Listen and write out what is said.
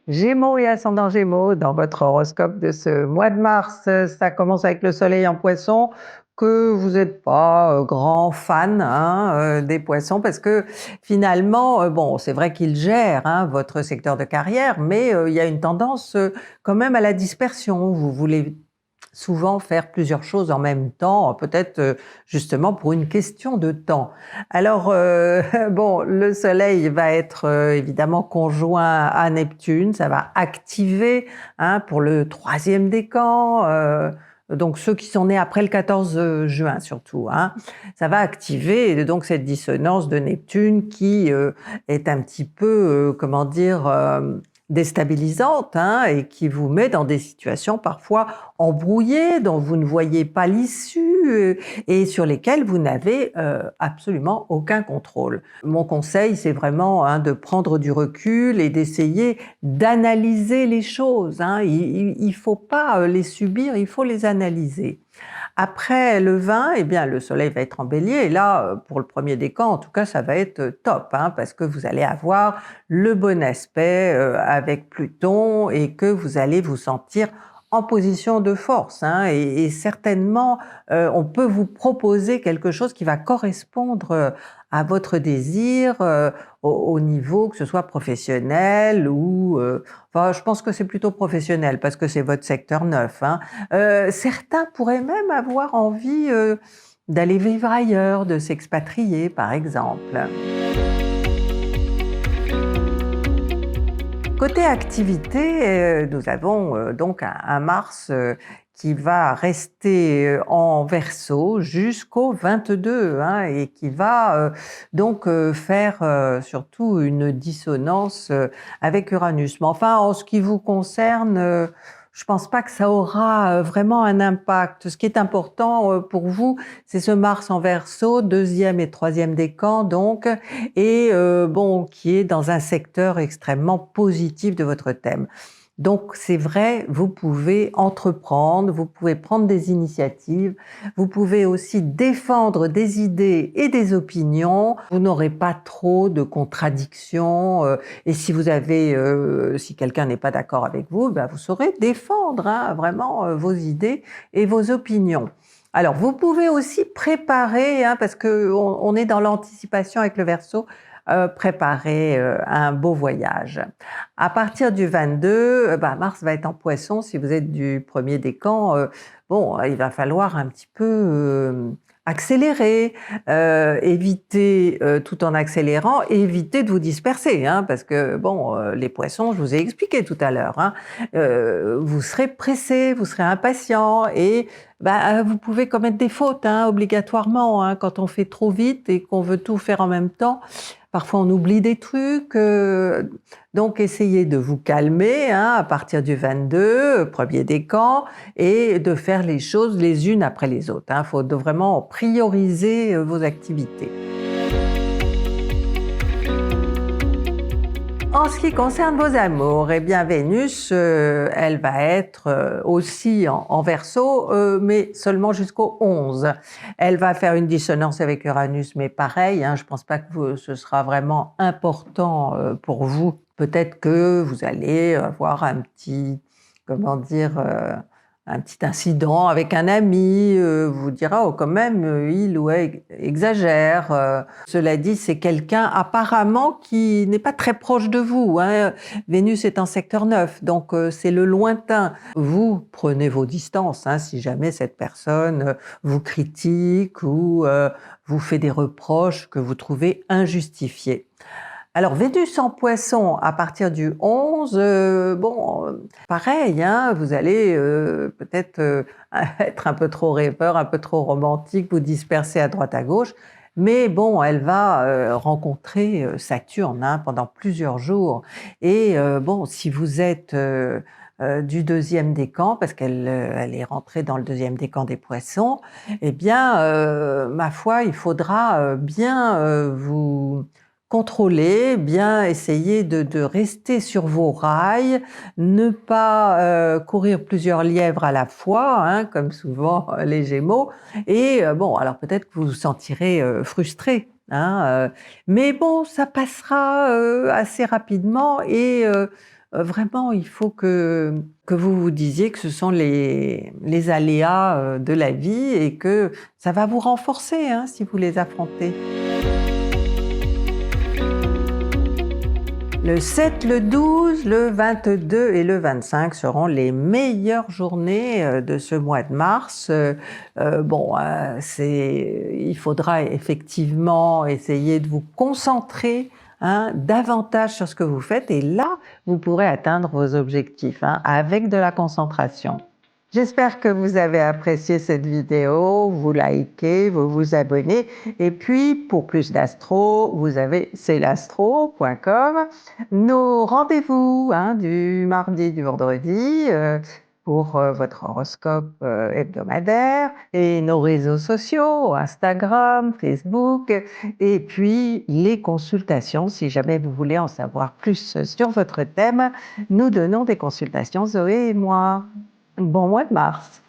Gémeaux et ascendant Gémeaux, dans votre horoscope de ce mois de mars, ça commence avec le soleil en Poissons, que vous n'êtes pas, grand fan, hein, des Poissons parce que finalement, bon, c'est vrai qu'ils gèrent, hein, votre secteur de carrière, mais il y a une tendance, quand même à la dispersion. Vous voulez souvent faire plusieurs choses en même temps, peut-être, justement pour une question de temps. Alors, bon, le soleil va être, évidemment conjoint à Neptune, ça va activer, hein, pour le 3e décan, donc ceux qui sont nés après le 14 juin surtout, hein. Ça va activer donc cette dissonance de Neptune qui, est un petit peu, comment dire? Déstabilisante, hein, et qui vous met dans des situations parfois embrouillées, dont vous ne voyez pas l'issue, et sur lesquelles vous n'avez absolument aucun contrôle. Mon conseil, c'est vraiment, hein, de prendre du recul et d'essayer d'analyser les choses, hein. Il faut pas les subir, il faut les analyser. Après le 20, eh bien, le soleil va être en bélier et là, pour le 1er décan, en tout cas, ça va être top, hein, parce que vous allez avoir le bon aspect avec Pluton et que vous allez vous sentir en position de force, hein, et certainement, on peut vous proposer quelque chose qui va correspondre à votre désir, au niveau que ce soit professionnel ou enfin, je pense que c'est plutôt professionnel parce que c'est votre secteur 9, hein. Certains pourraient même avoir envie, d'aller vivre ailleurs, de s'expatrier par exemple. Côté activité, nous avons, donc un Mars, qui va rester, en Verseau jusqu'au 22, hein, et qui va, donc faire, surtout une dissonance, avec Uranus. Mais enfin, en ce qui vous concerne, je pense pas que ça aura, vraiment un impact. Ce qui est important, pour vous, c'est ce Mars en Verseau, 2e et 3e décan donc, et bon, qui est dans un secteur extrêmement positif de votre thème. Donc c'est vrai, vous pouvez entreprendre, vous pouvez prendre des initiatives, vous pouvez aussi défendre des idées et des opinions. Vous n'aurez pas trop de contradictions, et si vous avez, si quelqu'un n'est pas d'accord avec vous, ben vous saurez défendre, hein, vraiment, vos idées et vos opinions. Alors, vous pouvez aussi préparer, hein, parce qu'on est dans l'anticipation avec le Verseau, préparer un beau voyage. À partir du 22, bah, Mars va être en Poisson. Si vous êtes du 1er décan, bon, il va falloir un petit peu accélérer, éviter, tout en accélérant, éviter de vous disperser, hein, parce que bon, les Poissons, je vous ai expliqué tout à l'heure, hein, vous serez pressé, vous serez impatient et bah, vous pouvez commettre des fautes, hein, obligatoirement, hein, quand on fait trop vite et qu'on veut tout faire en même temps. Parfois, on oublie des trucs, donc essayez de vous calmer, hein, à partir du 22, 1er décan, et de faire les choses les unes après les autres, hein. Faut vraiment prioriser vos activités. En ce qui concerne vos amours, eh bien Vénus, elle va être aussi en Verseau, mais seulement jusqu'au 11. Elle va faire une dissonance avec Uranus, mais pareil, hein, je pense pas que ce sera vraiment important pour vous. Peut-être que vous allez avoir un petit, comment dire, un petit incident avec un ami, vous dira: «Oh quand même, il ou elle exagère». Cela dit, c'est quelqu'un apparemment qui n'est pas très proche de vous, hein. Vénus est en secteur 9, donc c'est le lointain. Vous prenez vos distances, hein, si jamais cette personne vous critique ou vous fait des reproches que vous trouvez injustifiés. Alors Vénus en Poisson à partir du 11, bon, pareil, hein, vous allez peut-être être un peu trop rêveur, un peu trop romantique, vous disperser à droite à gauche, mais bon, elle va rencontrer Saturne, hein, pendant plusieurs jours et bon, si vous êtes du 2e décan, parce elle est rentrée dans le 2e décan des Poissons, eh bien, ma foi, il faudra bien vous contrôler, bien essayer de rester sur vos rails, ne pas courir plusieurs lièvres à la fois, hein, comme souvent les Gémeaux, et bon, alors peut-être que vous vous sentirez frustré, hein, mais bon, ça passera assez rapidement et vraiment il faut que vous vous disiez que ce sont les aléas, de la vie et que ça va vous renforcer, hein, si vous les affrontez. Le 7, le 12, le 22 et le 25 seront les meilleures journées, de ce mois de mars. Bon, il faudra effectivement essayer de vous concentrer, hein, davantage sur ce que vous faites et là, vous pourrez atteindre vos objectifs, hein, avec de la concentration. J'espère que vous avez apprécié cette vidéo, vous likez, vous vous abonnez et puis pour plus d'astro, vous avez celastro.com. Nos rendez-vous, hein, du mardi, du vendredi, pour votre horoscope hebdomadaire et nos réseaux sociaux, Instagram, Facebook et puis les consultations si jamais vous voulez en savoir plus sur votre thème. Nous donnons des consultations, Zoé et moi. Bon mois de mars.